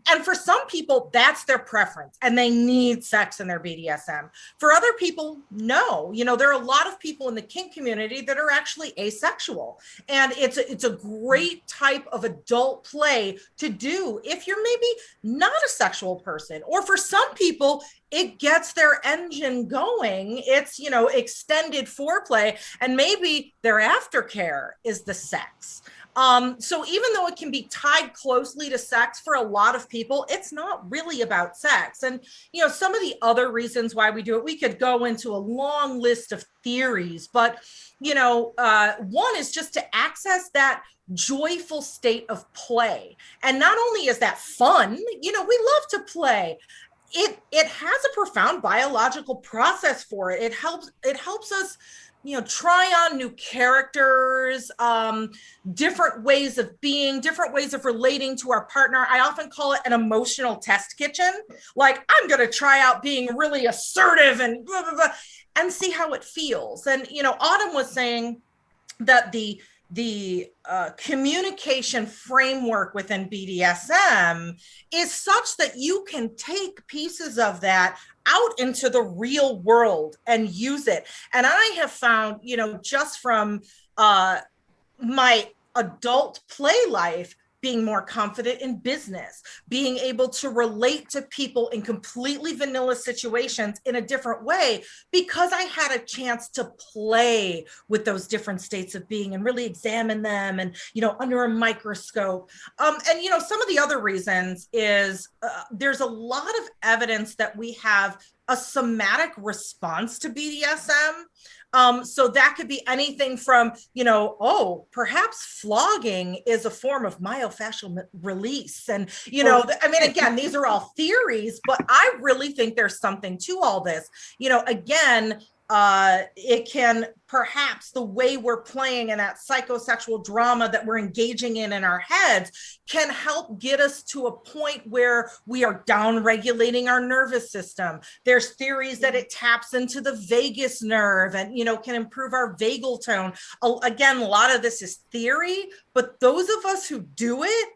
and for some people, that's their preference and they need sex in their BDSM. For other people, no. There are a lot of people in the kink community that are actually asexual. And it's a great type of adult play to do if you're maybe not a sexual person. Or for some people, it gets their engine going. It's, extended foreplay, and maybe their aftercare is the sex. So even though it can be tied closely to sex for a lot of people, it's not really about sex. And, some of the other reasons why we do it, we could go into a long list of theories, but, one is just to access that joyful state of play. And not only is that fun, we love to play. It has a profound biological process for it. It helps us try on new characters, different ways of being, different ways of relating to our partner. I often call it an emotional test kitchen. Like, I'm going to try out being really assertive and blah, blah, blah, and see how it feels. And, Autumn was saying that the communication framework within BDSM is such that you can take pieces of that out into the real world and use it. And I have found, just from my adult play life, being more confident in business, being able to relate to people in completely vanilla situations in a different way, because I had a chance to play with those different states of being and really examine them and, under a microscope. And, some of the other reasons is there's a lot of evidence that we have a somatic response to BDSM. So that could be anything from, perhaps flogging is a form of myofascial release. And, again, these are all theories, but I really think there's something to all this. Again, it can perhaps the way we're playing in that psychosexual drama that we're engaging in our heads can help get us to a point where we are down regulating our nervous system. There's theories that it taps into the vagus nerve and, can improve our vagal tone. Again, a lot of this is theory, but those of us who do it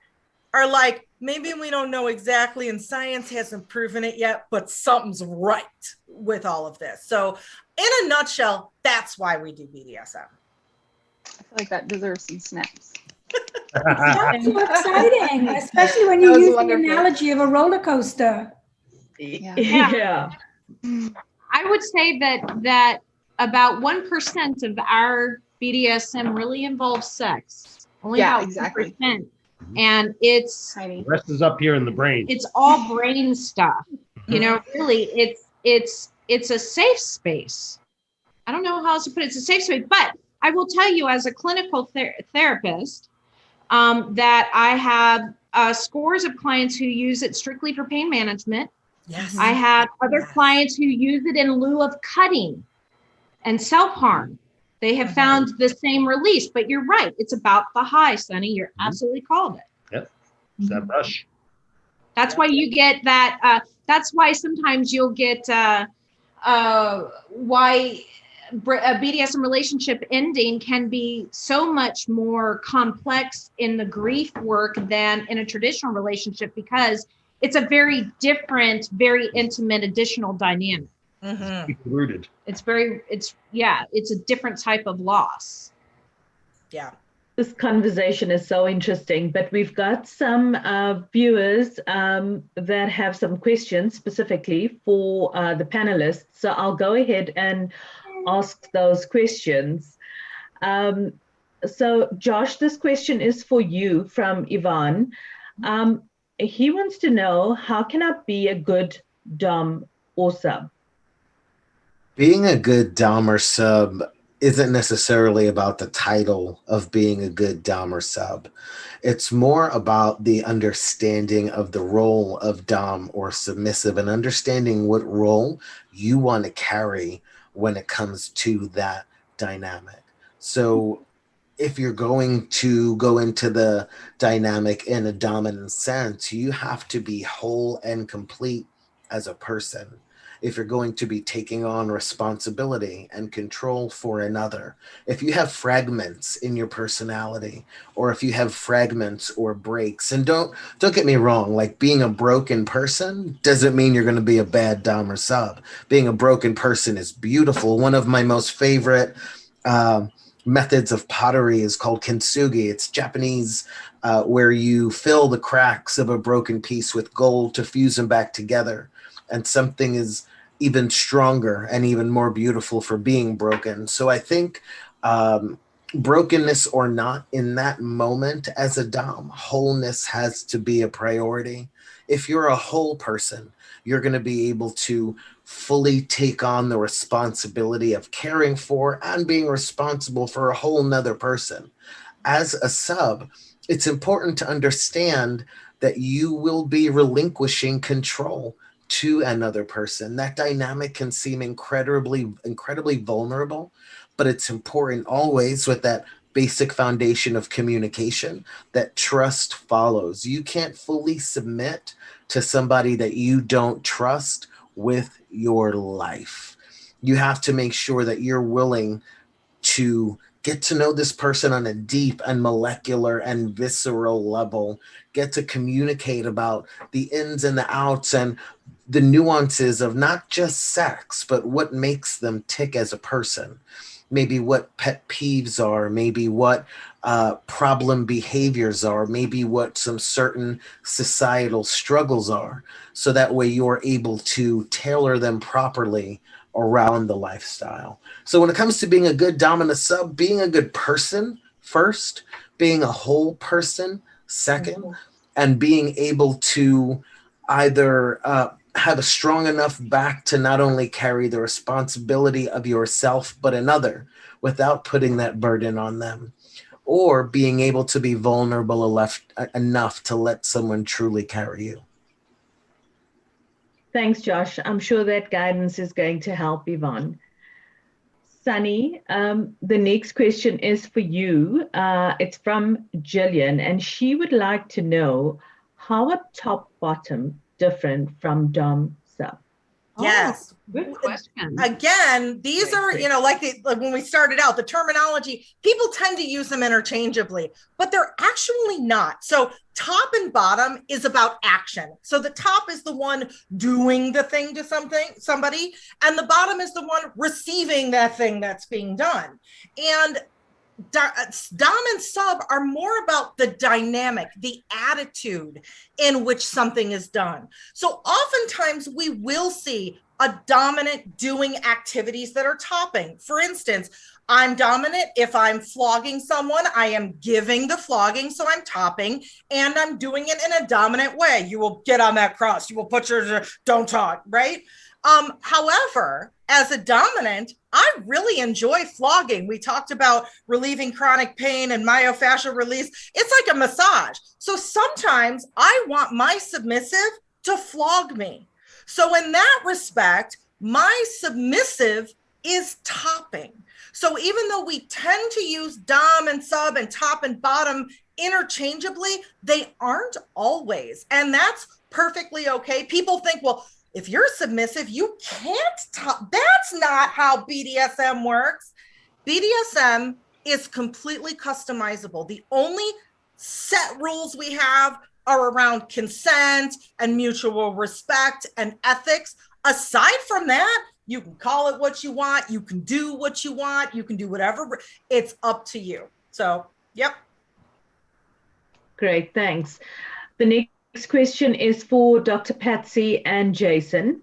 are like, maybe we don't know exactly, and science hasn't proven it yet, but something's right with all of this. So in a nutshell, that's why we do BDSM. I feel like that deserves some snaps. That's so exciting, especially when you use the analogy of a roller coaster. Yeah. I would say that about 1% of our BDSM really involves sex. Only about exactly. 1%. And it's The rest is up here in the brain. It's all brain stuff. Really, it's a safe space. I don't know how else to put it. It's a safe space, but I will tell you, as a clinical therapist, that I have scores of clients who use it strictly for pain management. Yes. I have other clients who use it in lieu of cutting and self-harm. They have found the same release, but you're right. It's about the high, Sonny. You're absolutely called it. Yep. It's that rush. That's why you get that. That's why sometimes you'll get why a BDSM relationship ending can be so much more complex in the grief work than in a traditional relationship, because it's a very different, very intimate additional dynamic. Rooted. It's a different type of loss. Yeah. This conversation is so interesting, but we've got some viewers that have some questions specifically for the panelists. So I'll go ahead and ask those questions. So Josh, this question is for you from Yvonne. He wants to know, how can I be a good dom or sub? Being a good dom or sub isn't necessarily about the title of being a good dom or sub. It's more about the understanding of the role of dom or submissive and understanding what role you want to carry when it comes to that dynamic. So if you're going to go into the dynamic in a dominant sense, you have to be whole and complete as a person. If you're going to be taking on responsibility and control for another, if you have fragments in your personality, or if you have fragments or breaks, and don't get me wrong, like being a broken person doesn't mean you're going to be a bad dom or sub. Being a broken person is beautiful. One of my most favorite methods of pottery is called kintsugi. It's Japanese, where you fill the cracks of a broken piece with gold to fuse them back together. And something is even stronger and even more beautiful for being broken. So I think brokenness or not, in that moment as a dom, wholeness has to be a priority. If you're a whole person, you're going to be able to fully take on the responsibility of caring for and being responsible for a whole nother person. As a sub, it's important to understand that you will be relinquishing control to another person. That dynamic can seem incredibly vulnerable, but it's important always, with that basic foundation of communication, that trust follows. You can't fully submit to somebody that you don't trust with your life. You have to make sure that you're willing to get to know this person on a deep and molecular and visceral level, get to communicate about the ins and the outs and the nuances of not just sex, but what makes them tick as a person. Maybe what pet peeves are, maybe what problem behaviors are, maybe what some certain societal struggles are. So that way you're able to tailor them properly around the lifestyle. So when it comes to being a good dominant sub, being a good person first, being a whole person second, and being able to either have a strong enough back to not only carry the responsibility of yourself, but another, without putting that burden on them, or being able to be vulnerable enough to let someone truly carry you. Thanks, Josh. I'm sure that guidance is going to help Yvonne. Sunny, the next question is for you. It's from Jillian, and she would like to know, how are top-bottom different from dom sub? Yes. Good question. Again, these are, like when we started out, the terminology, people tend to use them interchangeably, but they're actually not. So top and bottom is about action. So the top is the one doing the thing to somebody, and the bottom is the one receiving that thing that's being done. And dom and sub are more about the dynamic, the attitude in which something is done. So oftentimes we will see a dominant doing activities that are topping. For instance, I'm dominant if I'm flogging someone, I am giving the flogging, so I'm topping, and I'm doing it in a dominant way. You will get on that cross, you will put your, don't talk, right? However, as a dominant, I really enjoy flogging. We talked about relieving chronic pain and myofascial release. It's like a massage. So sometimes I want my submissive to flog me. So in that respect, my submissive is topping. So even though we tend to use dom and sub and top and bottom interchangeably, they aren't always. And that's perfectly okay. People think, well, if you're submissive, you can't top. That's not how BDSM works. BDSM is completely customizable. The only set rules we have are around consent and mutual respect and ethics. Aside from that, you can call it what you want. You can do what you want. You can do whatever. It's up to you. So, yep. Great, thanks. The next question is for Dr. Patsy and Jason.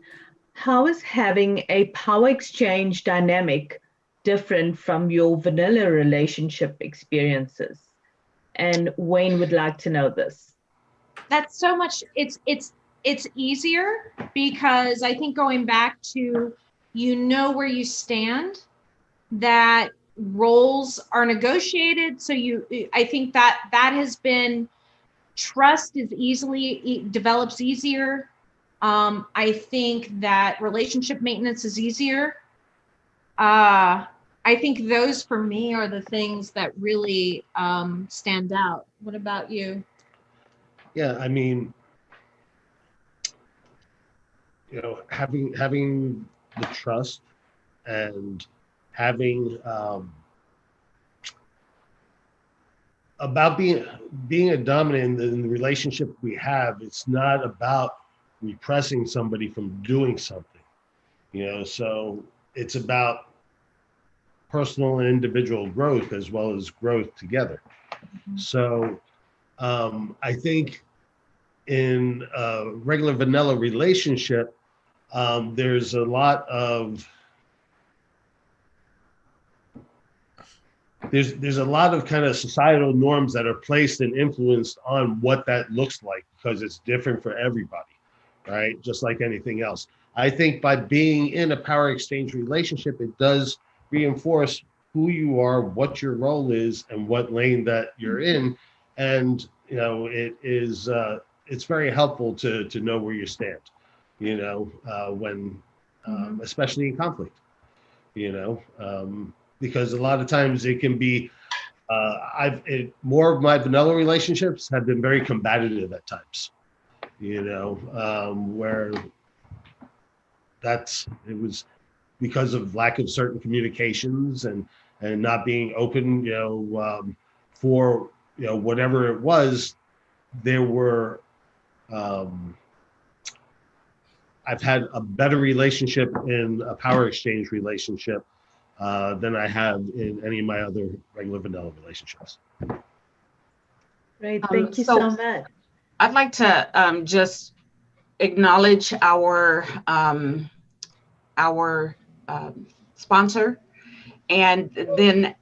How is having a power exchange dynamic different from your vanilla relationship experiences? And Wayne would like to know this. That's so much, it's easier because I think going back to, you know where you stand, that roles are negotiated. So I think that has been, trust is develops easier. I think that relationship maintenance is easier. I think those for me are the things that really stand out. What about you? Yeah, I mean, you know, having the trust and having about being a dominant in the relationship we have. It's not about repressing somebody from doing something, you know. So it's about personal and individual growth as well as growth together. So I think in a regular vanilla relationship, there's a lot of there's a lot of kind of societal norms that are placed and influenced on what that looks like, because it's different for everybody, right? Just like anything else. I think by being in a power exchange relationship, it does reinforce who you are, what your role is, and what lane that you're in. And, you know, it is, it's very helpful to know where you stand, you know, when, especially in conflict, you know, because a lot of times it can be, more of my vanilla relationships have been very combative at times, you know, where it was because of lack of certain communications and not being open, you know, for, you know, whatever it was. There were, I've had a better relationship in a power exchange relationship than I have in any of my other regular vanilla relationships. Great, thank you so much. I'd like to just acknowledge our sponsor, and then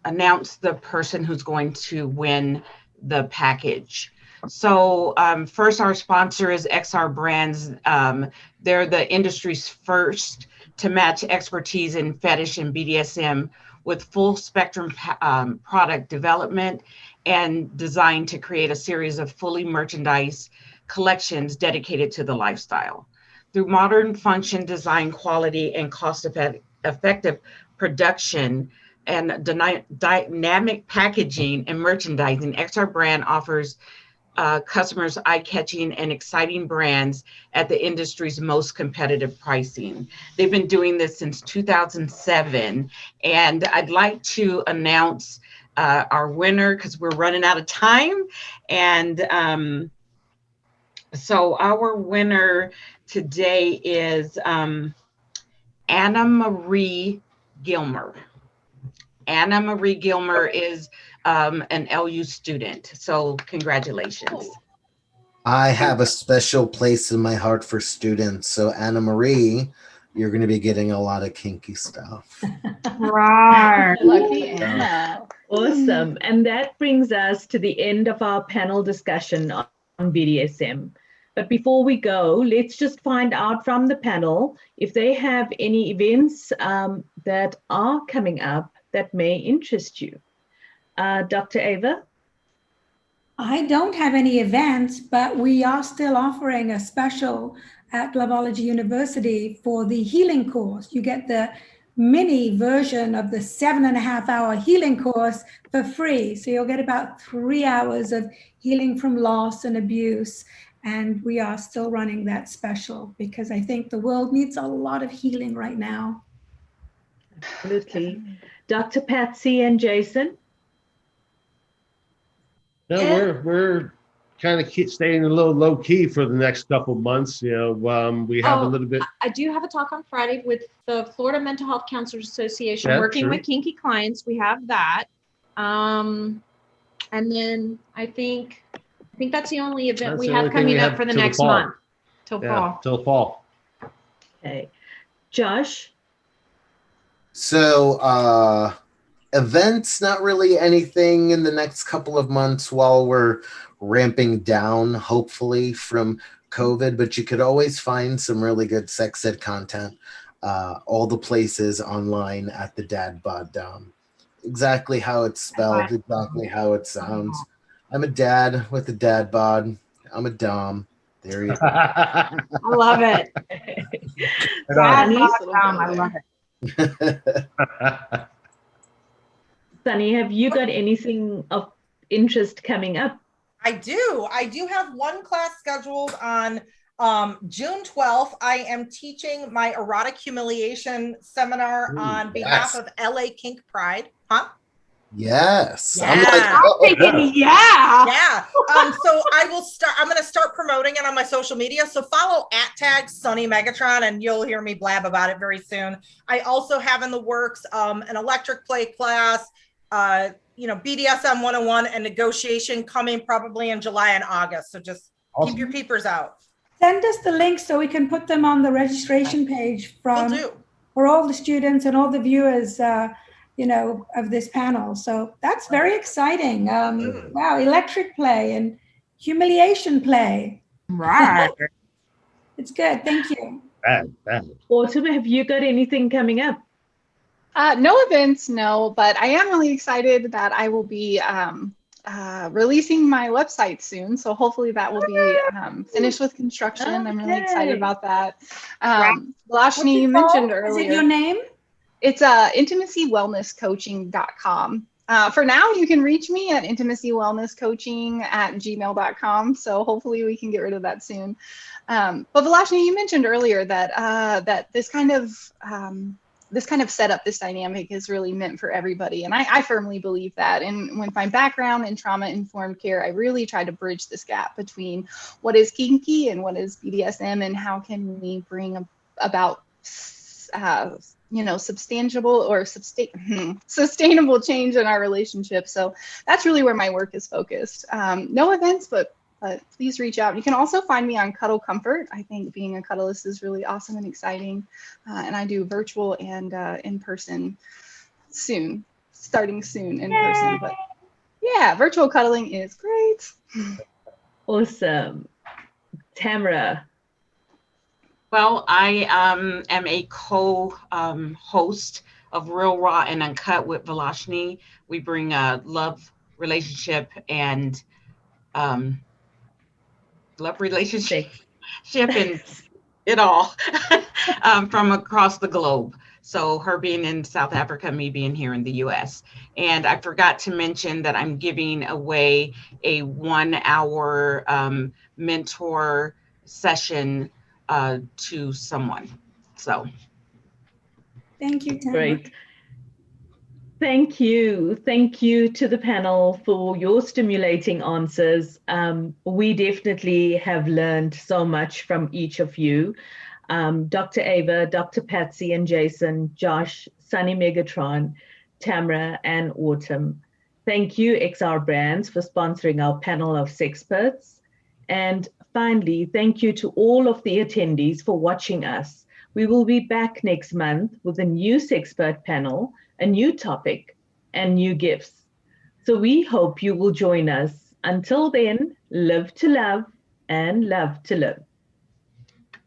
announce the person who's going to win the package. So first, our sponsor is XR Brands. They're the industry's first to match expertise in fetish and BDSM with full spectrum product development and designed to create a series of fully merchandise collections dedicated to the lifestyle. Through modern function, design, quality, and cost-effective production and dynamic packaging and merchandising, XR Brand offers customers eye-catching and exciting brands at the industry's most competitive pricing. They've been doing this since 2007, and I'd like to announce our winner because we're running out of time. And so our winner today is Anna Marie Gilmer. Anna Marie Gilmer is an LU student, so congratulations. I have a special place in my heart for students. So Anna Marie, you're going to be getting a lot of kinky stuff. Lucky Anna. Awesome. And that brings us to the end of our panel discussion on BDSM. But before we go, let's just find out from the panel if they have any events that are coming up that may interest you. Dr. Ava? I don't have any events, but we are still offering a special at Loveology University for the healing course. You get the mini version of the 7.5-hour healing course for free. So you'll get about 3 hours of healing from loss and abuse. And we are still running that special because I think the world needs a lot of healing right now. Absolutely. Dr. Patsy and Jason? No, we're kind of staying a little low key for the next couple months. You know, we have a little bit. I do have a talk on Friday with the Florida Mental Health Counselors Association, Yeah, working sure. with kinky clients. We have that. And then I think that's the only event That's we the have only thing coming we up have for the till the next fall. month, till Yeah, fall. till fall. Okay. Josh? So events, not really anything in the next couple of months while we're ramping down, hopefully, from COVID, but you could always find some really good sex ed content. All the places online at the Dad Bod Dom. Exactly how it's spelled, exactly how it sounds. I'm a dad with a dad bod. I'm a dom. There you go. I love it. Sunny, I love it. Sunny, have you got anything of interest coming up? I do. I do have one class scheduled on June 12th. I am teaching my erotic humiliation seminar on behalf of LA Kink Pride. Huh? Yes. Yeah. I'm like, I'm thinking, yeah. Yeah. So I'm going to start promoting it on my social media. So follow @Sunny Megatron and you'll hear me blab about it very soon. I also have in the works an electric play class, BDSM 101 and negotiation coming probably in July and August. So just keep your peepers out. Send us the links so we can put them on the registration page for all the students and all the viewers, of this panel. So that's very exciting. Wow, electric play and humiliation play. Right. It's good. Thank you. Autumn, have you got anything coming up? No events, no, but I am really excited that I will be releasing my website soon. So hopefully that will be finished with construction. Okay. I'm really excited about that. Lashni, you mentioned earlier. Is it your name? It's intimacywellnesscoaching.com. For now, you can reach me at intimacywellnesscoaching@gmail.com. So hopefully we can get rid of that soon. But Lashni, you mentioned earlier that that this kind of setup, this dynamic is really meant for everybody. And I firmly believe that. And with my background in trauma-informed care, I really try to bridge this gap between what is kinky and what is BDSM and how can we bring about sustainable change in our relationship. So that's really where my work is focused. No events, but please reach out. You can also find me on Cuddle Comfort. I think being a cuddlist is really awesome and exciting. And I do virtual and in-person starting soon in person. But yeah, virtual cuddling is great. Awesome. Tamara. Well, I am a co-host of Real Raw and Uncut with Velashni. We bring love, relationship, and and it all from across the globe. So her being in South Africa, me being here in the US. And I forgot to mention that I'm giving away a 1-hour mentor session to someone. So thank you, Tamara. Great. Thank you. Thank you to the panel for your stimulating answers. We definitely have learned so much from each of you. Dr. Ava, Dr. Patsy and Jason, Josh, Sunny Megatron, Tamara and Autumn. Thank you, XR Brands, for sponsoring our panel of Sexperts. And finally, thank you to all of the attendees for watching us. We will be back next month with a new Sexpert panel, a new topic, and new gifts. So we hope you will join us. Until then, live to love and love to live.